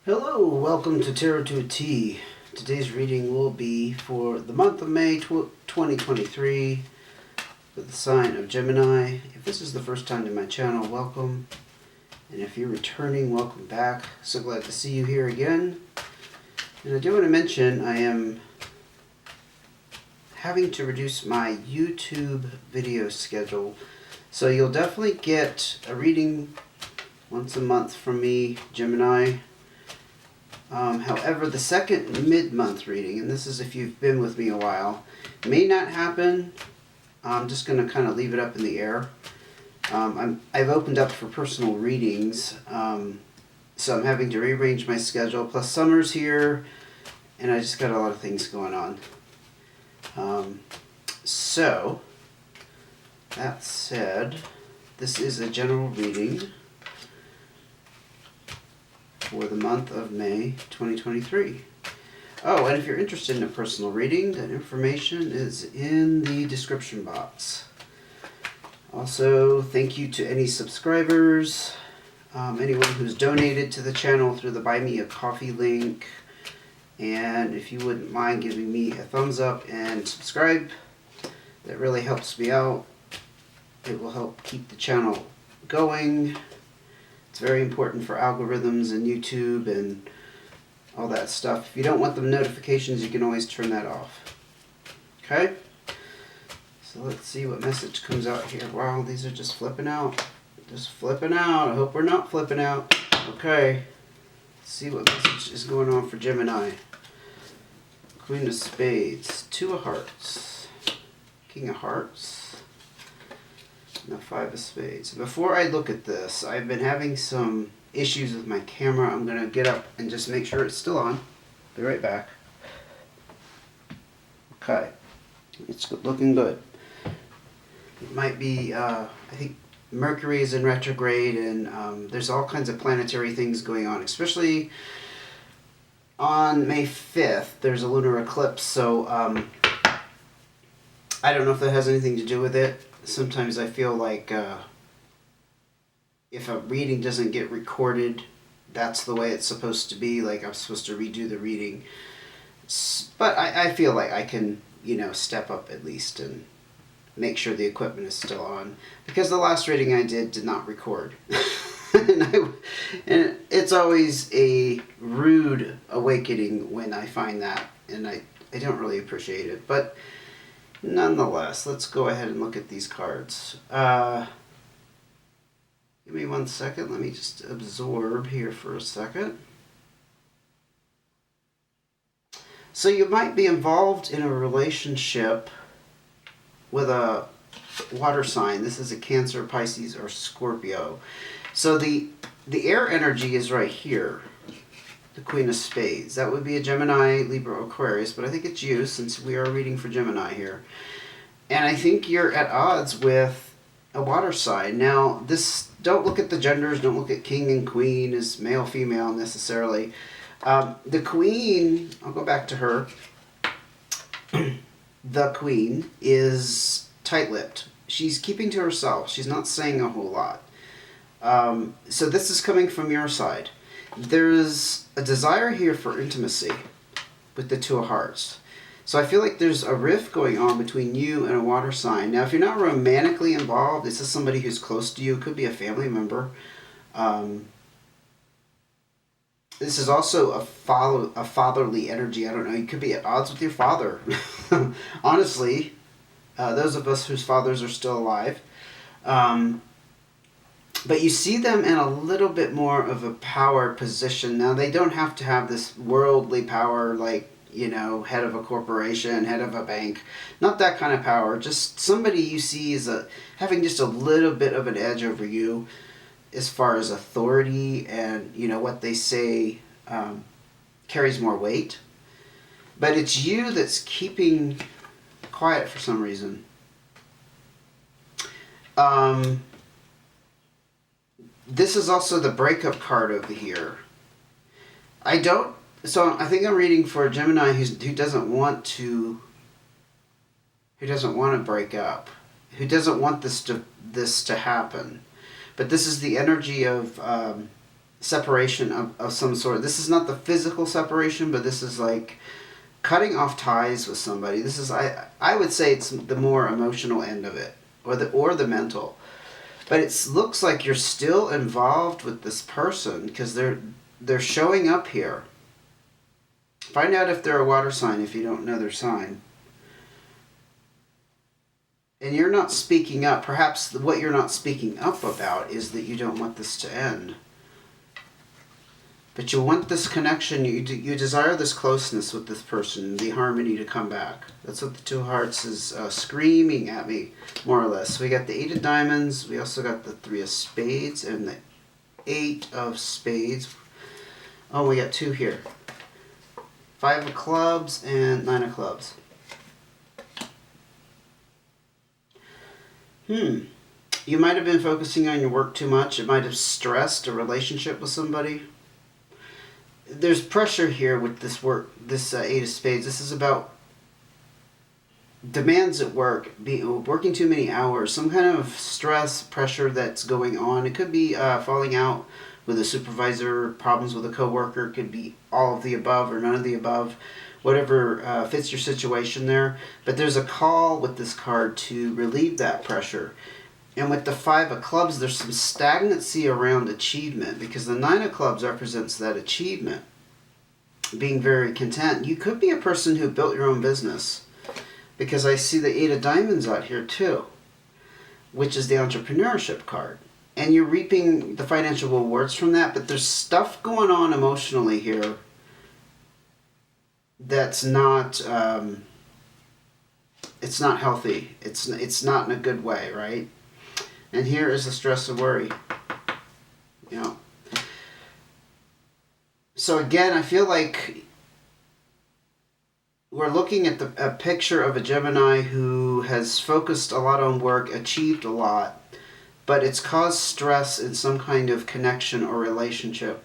Hello, welcome to Tarot to a T. Today's reading will be for the month of May 2023 with the sign of Gemini. If this is the first time to my channel, welcome. And if you're returning, welcome back. So glad to see you here again. And I do want to mention I am having to reduce my YouTube video schedule. So you'll definitely get a reading once a month from me, Gemini. However, the second mid-month reading, and this is if you've been with me a while, may not happen. I'm just going to kind of leave it up in the air. I've opened up for personal readings, so I'm having to rearrange my schedule. Plus summer's here, and I just got a lot of things going on. So, that said, this is a general reading for the month of May 2023. Oh, and if you're interested in a personal reading, that information is in the description box. Also, thank you to any subscribers, anyone who's donated to the channel through the Buy Me a Coffee link, and if you wouldn't mind giving me a thumbs up and subscribe, that really helps me out. It will help keep the channel going. It's very important for algorithms and YouTube and all that stuff. If you don't want the notifications, you can always turn that off. Okay? So let's see what message comes out here. Wow, these are just flipping out. Just flipping out. I hope we're not flipping out. Okay. Let's see what message is going on for Gemini. Queen of Spades. Two of Hearts. King of Hearts. The Five of Spades. Before I look at this, I've been having some issues with my camera. I'm going to get up and just make sure it's still on. Be right back. Okay. It's looking good. It might be, I think Mercury is in retrograde, and there's all kinds of planetary things going on, especially on May 5th. There's a lunar eclipse, so I don't know if that has anything to do with it. Sometimes I feel like if a reading doesn't get recorded, that's the way it's supposed to be. Like I'm supposed to redo the reading. But I feel like I can, step up at least and make sure the equipment is still on. Because the last reading I did not record. and it's always a rude awakening when I find that. And I don't really appreciate it. But nonetheless, let's go ahead and look at these cards. Give me 1 second. Let me just absorb here for a second. So you might be involved in a relationship with a water sign. This is a Cancer, Pisces, or Scorpio. So the air energy is right here. The Queen of Spades. That would be a Gemini, Libra, Aquarius, but I think it's you since we are reading for Gemini here. And I think you're at odds with a water sign. Now, don't look at the genders, don't look at king and queen as male, female necessarily. The queen, I'll go back to her. The queen is tight-lipped. She's keeping to herself. She's not saying a whole lot. So this is coming from your side. There's a desire here for intimacy with the Two of Hearts. So I feel like there's a rift going on between you and a water sign. Now, if you're not romantically involved, this is somebody who's close to you. It could be a family member. This is also a fatherly energy. I don't know. You could be at odds with your father. Honestly, those of us whose fathers are still alive. But you see them in a little bit more of a power position. Now, they don't have to have this worldly power like, head of a corporation, head of a bank. Not that kind of power. Just somebody you see as having just a little bit of an edge over you as far as authority and, what they say carries more weight. But it's you that's keeping quiet for some reason. This is also the breakup card over here. So I think I'm reading for a Gemini who doesn't want to break up, who doesn't want this to happen. But this is the energy of separation of some sort. This is not the physical separation, but this is like cutting off ties with somebody. This is, I would say it's the more emotional end of it, or the mental. But it looks like you're still involved with this person because they're showing up here. Find out if they're a water sign if you don't know their sign. And you're not speaking up. Perhaps what you're not speaking up about is that you don't want this to end. But you want this connection, you desire this closeness with this person, the harmony to come back. That's what the Two Hearts is screaming at me, more or less. So we got the 8 of Diamonds, we also got the 3 of Spades, and the 8 of Spades. Oh, we got 2 here. 5 of Clubs and 9 of Clubs. You might have been focusing on your work too much. It might have stressed a relationship with somebody. There's pressure here with this work, this 8 of Spades. This is about demands at work, working too many hours, some kind of stress, pressure that's going on. It could be falling out with a supervisor, problems with a coworker. It could be all of the above or none of the above, whatever fits your situation there. But there's a call with this card to relieve that pressure. And with the 5 of Clubs, there's some stagnancy around achievement because the 9 of Clubs represents that achievement, being very content. You could be a person who built your own business because I see the 8 of Diamonds out here too, which is the entrepreneurship card. And you're reaping the financial rewards from that, but there's stuff going on emotionally here that's not, it's not healthy. It's not in a good way, right? And here is the stress and worry. You know. So again, I feel like we're looking at a picture of a Gemini who has focused a lot on work, achieved a lot, but it's caused stress in some kind of connection or relationship.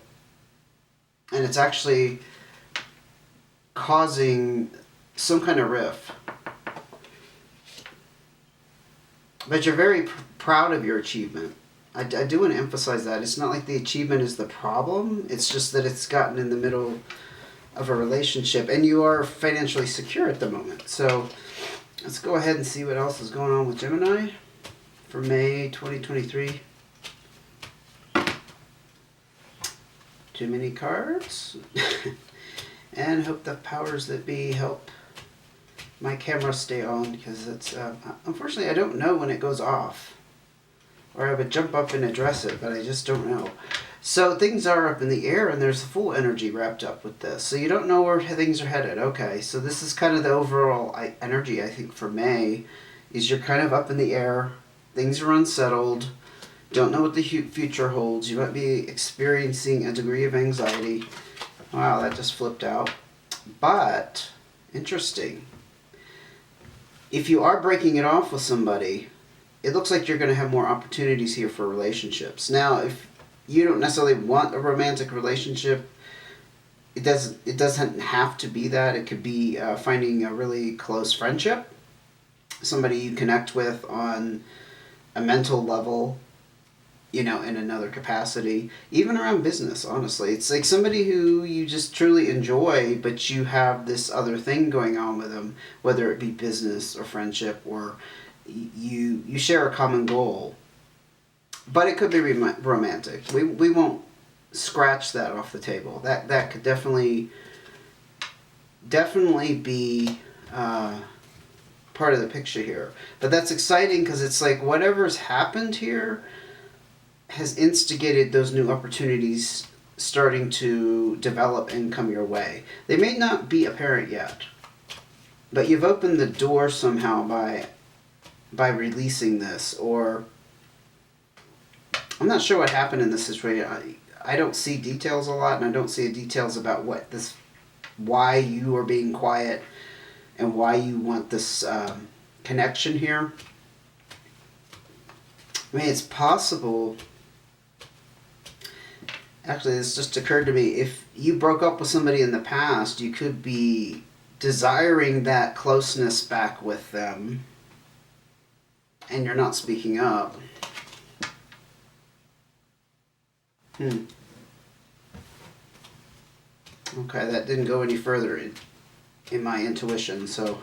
And it's actually causing some kind of rift. But you're very proud of your achievement. I do want to emphasize that. It's not like the achievement is the problem. It's just that it's gotten in the middle of a relationship. And you are financially secure at the moment. So let's go ahead and see what else is going on with Gemini for May 2023. Too many cards. And hope the powers that be help my camera stay on because it's unfortunately I don't know when it goes off, or I would jump up and address it, but I just don't know. So things are up in the air and there's full energy wrapped up with this, so you don't know where things are headed. Okay, so this is kind of the overall energy I think for May, is you're kind of up in the air, things are unsettled, don't know what the future holds, you might be experiencing a degree of anxiety. Wow, that just flipped out. But interesting, if you are breaking it off with somebody, it looks like you're going to have more opportunities here for relationships. Now, if you don't necessarily want a romantic relationship, it doesn't have to be that. It could be finding a really close friendship, somebody you connect with on a mental level, you know, in another capacity, even around business, honestly. It's like somebody who you just truly enjoy, but you have this other thing going on with them, whether it be business or friendship, or you share a common goal. But it could be romantic. We won't scratch that off the table. That could definitely be part of the picture here. But that's exciting because it's like whatever's happened here has instigated those new opportunities starting to develop and come your way. They may not be apparent yet, but you've opened the door somehow by releasing this, or I'm not sure what happened in this situation. I don't see details a lot, and I don't see details about why you are being quiet and why you want this connection here. I mean, it's possible. Actually, this just occurred to me. If you broke up with somebody in the past, you could be desiring that closeness back with them, and you're not speaking up. Okay, that didn't go any further in my intuition, so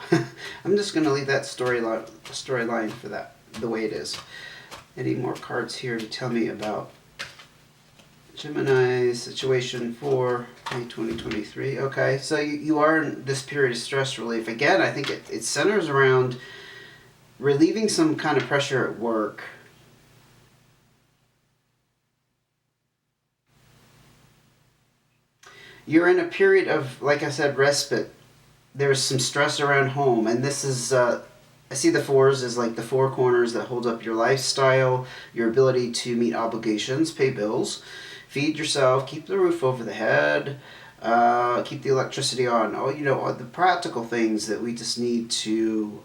I'm just going to leave that storyline for that the way it is. Any more cards here to tell me about Gemini's situation for May 2023? Okay, so you are in this period of stress relief. Again, I think it centers around relieving some kind of pressure at work. You're in a period of, like I said, respite. There's some stress around home, and this is, I see the fours as like the four corners that hold up your lifestyle, your ability to meet obligations, pay bills, feed yourself, keep the roof over the head, keep the electricity on. Oh, all the practical things that we just need to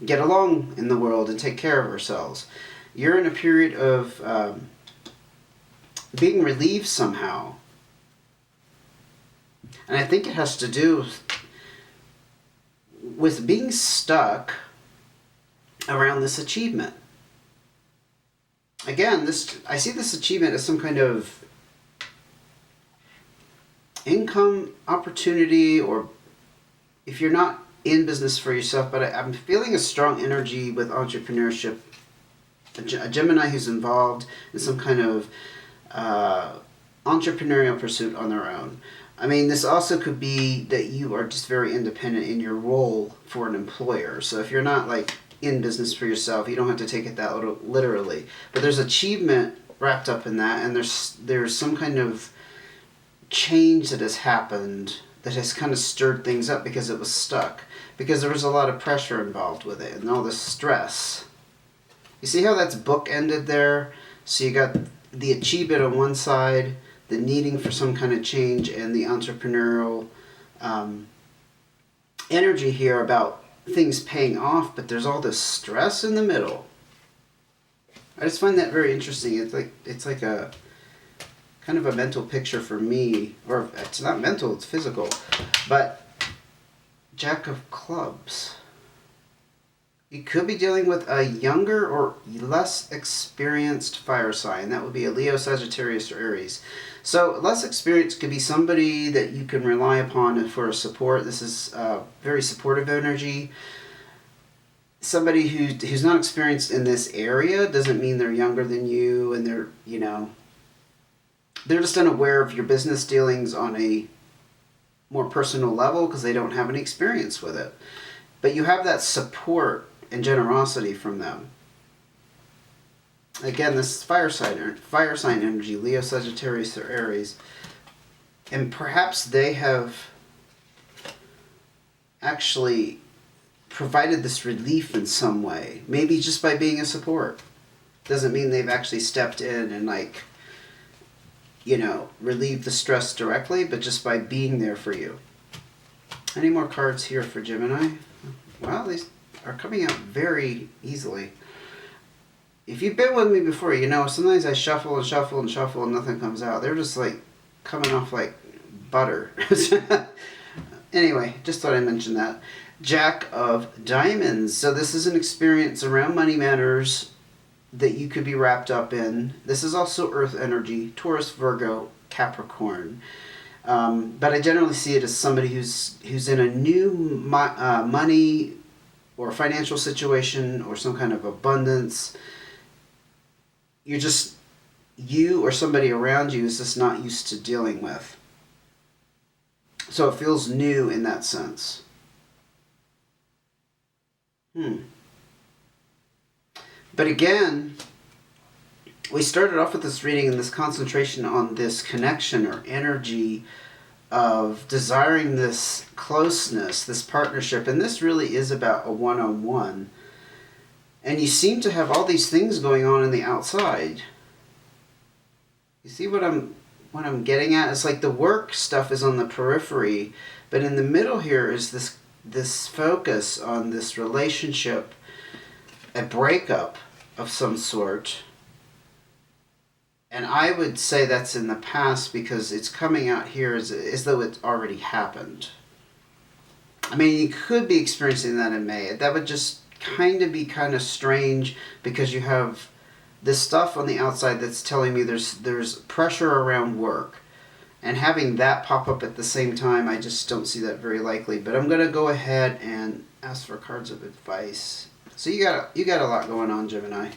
get along in the world and take care of ourselves. You're in a period of being relieved somehow. And I think it has to do with being stuck around this achievement. Again, I see this achievement as some kind of income opportunity, or if you're not in business for yourself, but I'm feeling a strong energy with entrepreneurship. A Gemini who's involved in some kind of entrepreneurial pursuit on their own. I mean, this also could be that you are just very independent in your role for an employer. So if you're not like in business for yourself, you don't have to take it that literally. But there's achievement wrapped up in that, and there's some kind of change that has happened that has kind of stirred things up because it was stuck. Because there was a lot of pressure involved with it and all this stress. You see how that's bookended there? So you got the achievement on one side, the needing for some kind of change, and the entrepreneurial energy here about things paying off, but there's all this stress in the middle. I just find that very interesting. It's like a kind of a mental picture for me, or it's not mental, it's physical. But Jack of Clubs. You could be dealing with a younger or less experienced fire sign. That would be a Leo, Sagittarius, or Aries. So less experienced could be somebody that you can rely upon for support. This is very supportive energy. Somebody who's not experienced in this area doesn't mean they're younger than you, and they're just unaware of your business dealings on a more personal level because they don't have any experience with it. But you have that support and generosity from them. Again, this is fire sign energy, Leo, Sagittarius, or Aries. And perhaps they have actually provided this relief in some way. Maybe just by being a support. Doesn't mean they've actually stepped in and relieved the stress directly, but just by being there for you. Any more cards here for Gemini? Well, these are coming out very easily. If you've been with me before, sometimes I shuffle and shuffle and shuffle and nothing comes out. They're just like coming off like butter. Anyway, just thought I'd mention that. Jack of Diamonds. So this is an experience around money matters that you could be wrapped up in. This is also Earth energy, Taurus, Virgo, Capricorn. But I generally see it as somebody who's in a new money or financial situation or some kind of abundance. You or somebody around you is just not used to dealing with. So it feels new in that sense. But again, we started off with this reading and this concentration on this connection or energy of desiring this closeness, this partnership, and this really is about a one-on-one. And you seem to have all these things going on in the outside. You see what I'm getting at? It's like the work stuff is on the periphery, but in the middle here is this focus on this relationship, a breakup of some sort. And I would say that's in the past because it's coming out here as though it's already happened. I mean, you could be experiencing that in May. That would just be kind of strange because you have this stuff on the outside that's telling me there's pressure around work. And having that pop up at the same time, I just don't see that very likely. But I'm going to go ahead and ask for cards of advice. So you got a lot going on, Gemini,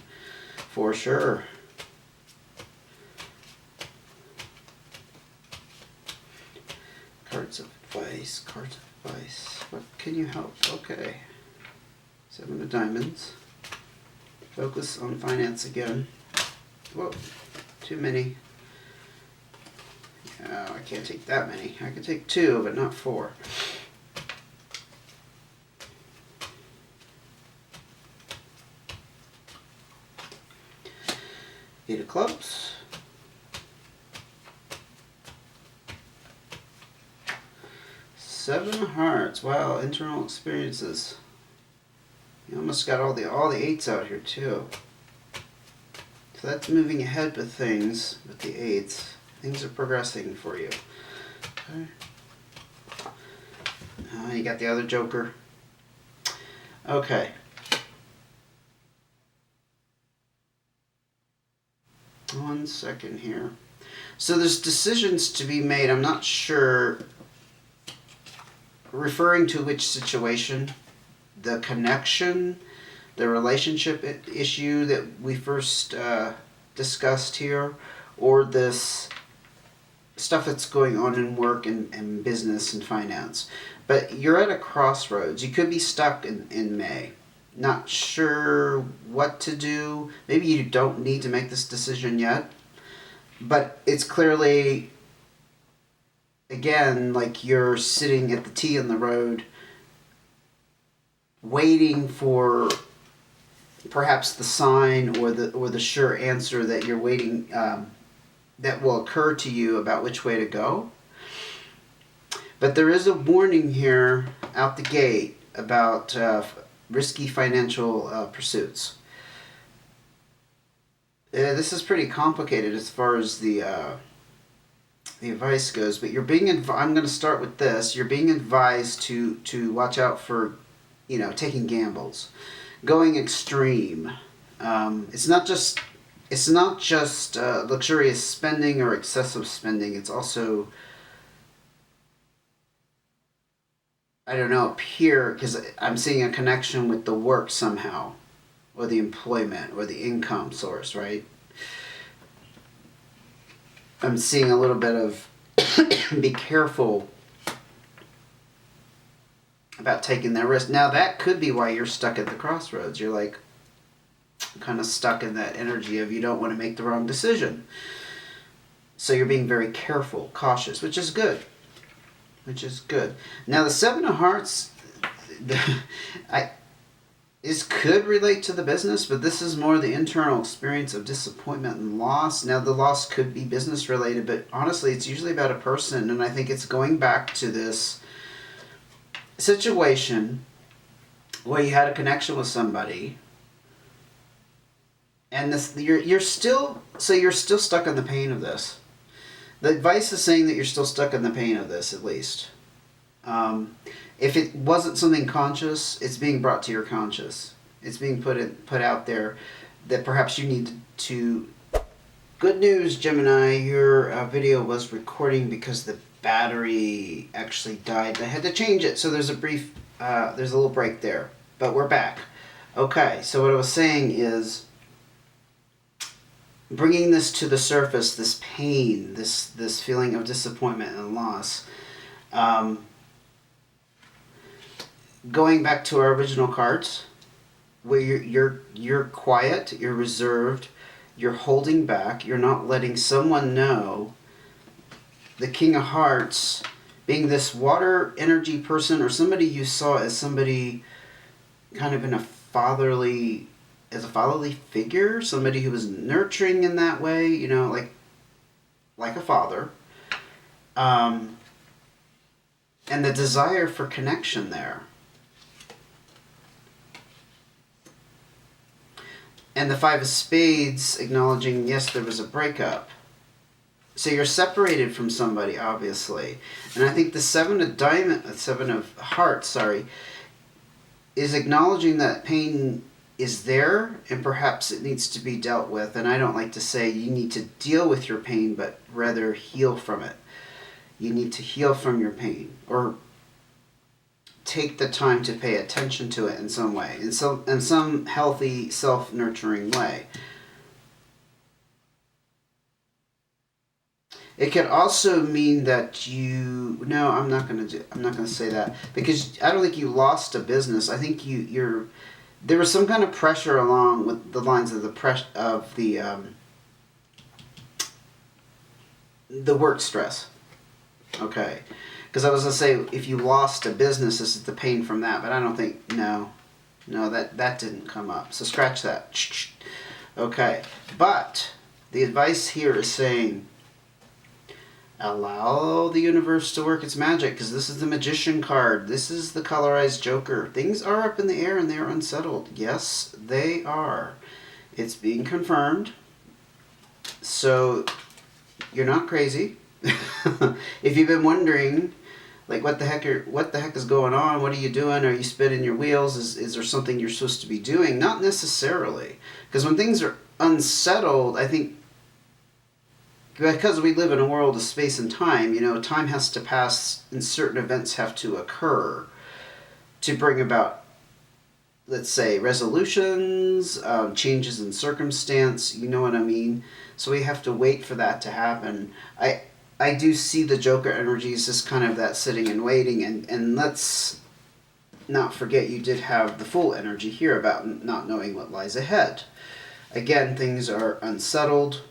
for sure. Cards of advice, cards of advice. What can you help? Okay. 7 of diamonds. Focus on finance again. Whoa, too many. Oh, I can't take that many. I can take 2, but not 4. Eight of clubs. Seven of hearts. Wow, internal experiences. You almost got all the 8s out here too. So that's moving ahead with things with the 8s. Things are progressing for you. Okay. You got the other Joker. Okay. One second here. So there's decisions to be made. I'm not sure referring to which situation, the connection, the relationship issue that we first discussed here, or this stuff that's going on in work and business and finance. But you're at a crossroads. You could be stuck in May. Not sure what to do. Maybe you don't need to make this decision yet. But it's clearly, again, like you're sitting at the T in the road waiting for perhaps the sign or the sure answer that you're waiting that will occur to you about which way to go. But there is a warning here out the gate about risky financial pursuits. This is pretty complicated as far as the advice goes, but you're being I'm going to start with this. You're being advised to watch out for, taking gambles, going extreme. It's not just luxurious spending or excessive spending. It's also, I don't know, up here, because I'm seeing a connection with the work somehow, or the employment, or the income source, right? I'm seeing a little bit of be careful about taking that risk. Now, that could be why you're stuck at the crossroads. You're like kind of stuck in that energy of you don't want to make the wrong decision. So you're being very careful, cautious, which is good. Now, the 7 of hearts, this could relate to the business, but this is more the internal experience of disappointment and loss. Now, the loss could be business related, but honestly, it's usually about a person, and I think it's going back to this situation where you had a connection with somebody, and you're still stuck in the pain of this. The advice is saying that you're still stuck in the pain of this, at least. If it wasn't something conscious, it's being brought to your conscious. It's being put out there that perhaps you need to. Good news, Gemini. Your video was recording because the battery actually died. I had to change it, so there's a little break there. But we're back. Okay, so what I was saying is bringing this to the surface, this pain, this feeling of disappointment and loss. Going back to our original cards, where you're quiet, you're reserved, you're holding back, you're not letting someone know. The King of Hearts being this water energy person, or somebody you saw as somebody kind of in a fatherly figure, somebody who was nurturing in that way, like a father. And the desire for connection there. And the 5 of Spades acknowledging, yes, there was a breakup. So you're separated from somebody, obviously. And I think the 7 of Hearts, is acknowledging that pain is there and perhaps it needs to be dealt with. And I don't like to say you need to deal with your pain, but rather heal from it. You need to heal from your pain, or take the time to pay attention to it in some way, in some healthy, self-nurturing way. It could also mean that no, I'm not going to say that, because I don't think you lost a business. I think there was some kind of pressure along with the lines of the work stress. Okay. Because I was going to say, if you lost a business, this is the pain from that. But I don't think, no, that didn't come up. So scratch that. Okay. But the advice here is saying, allow the universe to work its magic, because this is the Magician card. This is the colorized Joker. Things are up in the air and they are unsettled. Yes, they are. It's being confirmed. So you're not crazy. If you've been wondering, like, what the heck is going on? What are you doing? Are you spinning your wheels? Is there something you're supposed to be doing? Not necessarily. Because when things are unsettled, I think, because we live in a world of space and time, time has to pass and certain events have to occur to bring about, let's say, resolutions, changes in circumstance, you know what I mean? So we have to wait for that to happen. I do see the Joker energy as just kind of that sitting and waiting, and let's not forget you did have the Fool energy here about not knowing what lies ahead. Again, things are unsettled.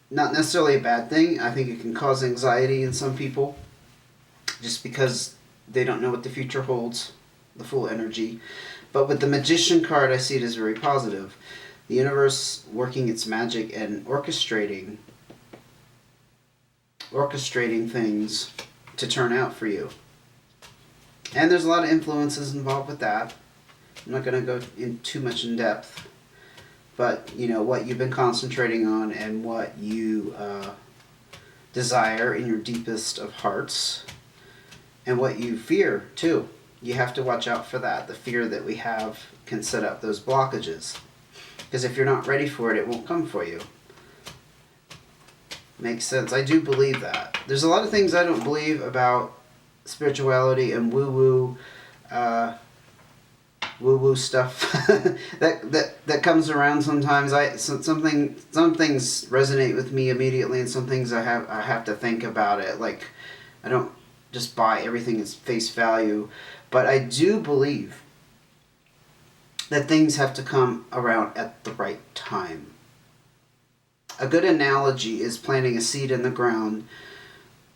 Not necessarily a bad thing. I think it can cause anxiety in some people just because they don't know what the future holds, the Fool energy. But with the Magician card, I see it as very positive. The universe working its magic and orchestrating things to turn out for you. And there's a lot of influences involved with that. I'm not going to go in too much in depth. But, what you've been concentrating on and what you desire in your deepest of hearts, and what you fear, too. You have to watch out for that. The fear that we have can set up those blockages. Because if you're not ready for it, it won't come for you. Makes sense. I do believe that. There's a lot of things I don't believe about spirituality and woo-woo stuff that comes around sometimes. Some things resonate with me immediately, and some things I have to think about it. Like, I don't just buy everything as face value, but I do believe that things have to come around at the right time. A good analogy is planting a seed in the ground.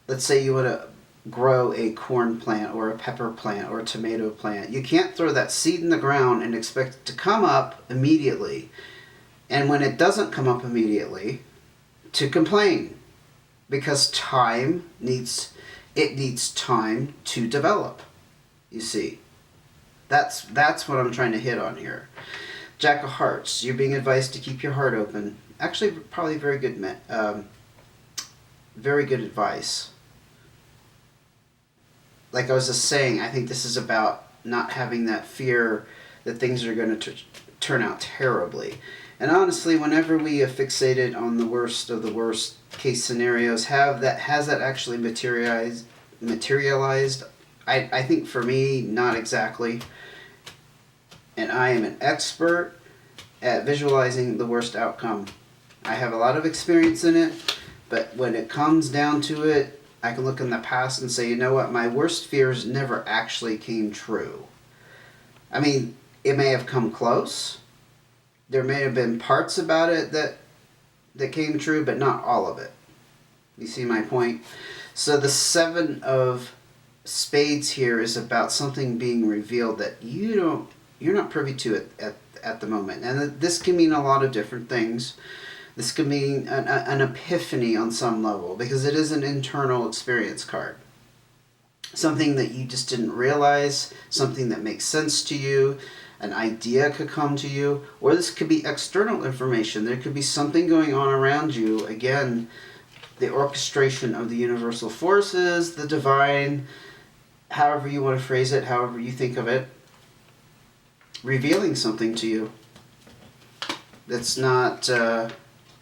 Let's say you want to grow a corn plant or a pepper plant or a tomato plant. You can't throw that seed in the ground and expect it to come up immediately. And when it doesn't come up immediately, to complain. Because time needs time to develop. You see. That's what I'm trying to hit on here. Jack of Hearts, you're being advised to keep your heart open. Actually, probably very good advice. Like I was just saying, I think this is about not having that fear that things are going to turn out terribly. And honestly, whenever we are fixated on the worst of the worst case scenarios, has that actually materialized? I think for me, not exactly. And I am an expert at visualizing the worst outcome. I have a lot of experience in it, but when it comes down to it, I can look in the past and say, you know what, my worst fears never actually came true. I mean, it may have come close. There may have been parts about it that came true, but not all of it. You see my point? So the 7 of Spades here is about something being revealed that you're not privy to it at the moment. And this can mean a lot of different things. This can mean an epiphany on some level, because it is an internal experience card. Something that you just didn't realize, something that makes sense to you, an idea could come to you, or this could be external information. There could be something going on around you. Again, the orchestration of the universal forces, the divine, however you want to phrase it, however you think of it, revealing something to you that's not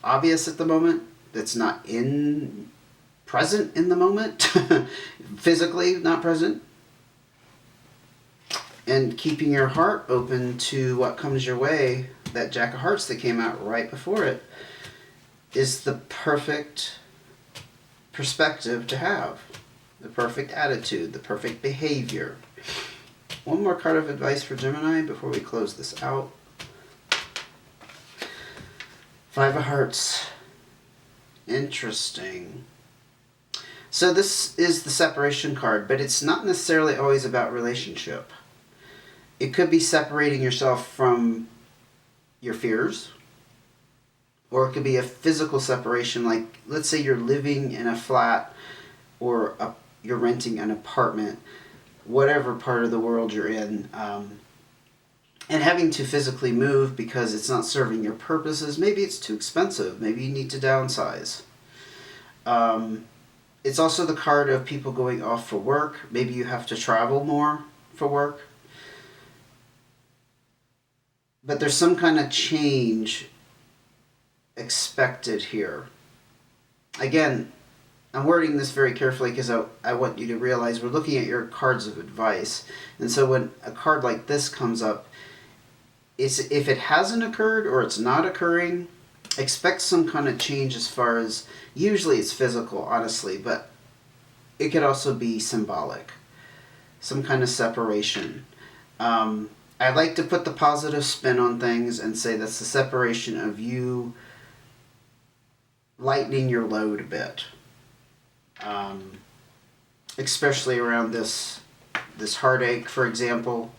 obvious at the moment, that's not in present in the moment, physically not present, and keeping your heart open to what comes your way. That Jack of Hearts that came out right before it is the perfect perspective to have, the perfect attitude, the perfect behavior. One more card of advice for Gemini before we close this out. Five of Hearts. Interesting. So this is the separation card, but it's not necessarily always about relationship. It could be separating yourself from your fears, or it could be a physical separation, like let's say you're living in a flat or you're renting an apartment, whatever part of the world you're in, and having to physically move because it's not serving your purposes. Maybe it's too expensive. Maybe you need to downsize. It's also the card of people going off for work. Maybe you have to travel more for work. But there's some kind of change expected here. Again, I'm wording this very carefully because I want you to realize we're looking at your cards of advice. And so when a card like this comes up, if it hasn't occurred or it's not occurring, expect some kind of change as far as, usually it's physical, honestly, but it could also be symbolic. Some kind of separation. I like to put the positive spin on things and say that's the separation of you lightening your load a bit. Especially around this heartache, for example.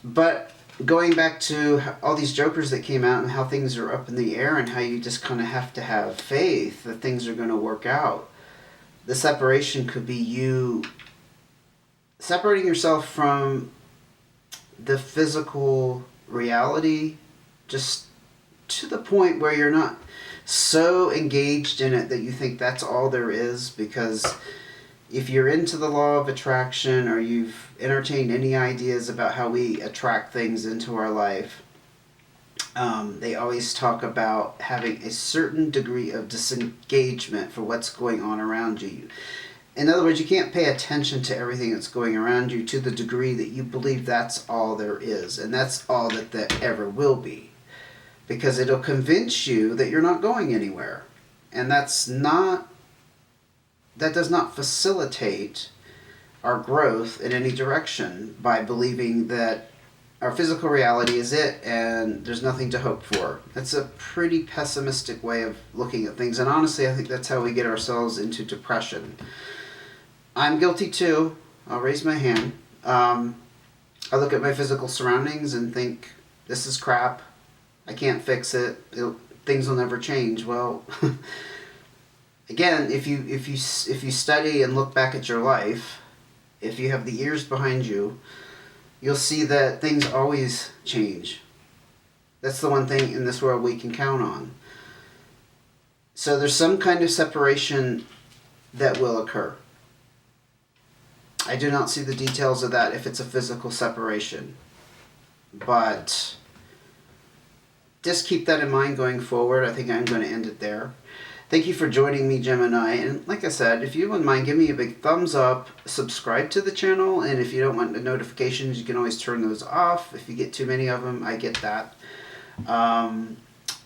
But going back to all these jokers that came out and how things are up in the air and how you just kind of have to have faith that things are going to work out. The separation could be you separating yourself from the physical reality just to the point where you're not so engaged in it that you think that's all there is. Because if you're into the law of attraction or you've entertained any ideas about how we attract things into our life, they always talk about having a certain degree of disengagement for what's going on around you. In other words, you can't pay attention to everything that's going around you to the degree that you believe that's all there is and that's all that there ever will be. Because it'll convince you that you're not going anywhere. And that does not facilitate our growth in any direction by believing that our physical reality is it and there's nothing to hope for. That's a pretty pessimistic way of looking at things. And honestly, I think that's how we get ourselves into depression. I'm guilty too. I'll raise my hand. I look at my physical surroundings and think, this is crap. I can't fix it. Things will never change. Well, again, if you study and look back at your life, if you have the years behind you, you'll see that things always change. That's the one thing in this world we can count on. So there's some kind of separation that will occur. I do not see the details of that if it's a physical separation. But just keep that in mind going forward. I think I'm going to end it there. Thank you for joining me, Gemini. And like I said, if you wouldn't mind, give me a big thumbs up, subscribe to the channel, and if you don't want the notifications, you can always turn those off. If you get too many of them, I get that.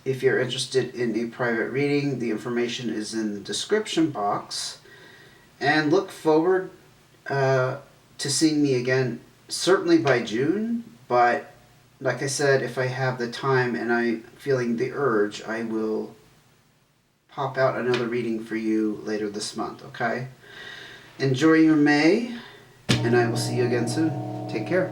If you're interested in a private reading, the information is in the description box. And look forward to seeing me again, certainly by June, but like I said, if I have the time and I'm feeling the urge, I will pop out another reading for you later this month, okay? Enjoy your May, and I will see you again soon. Take care.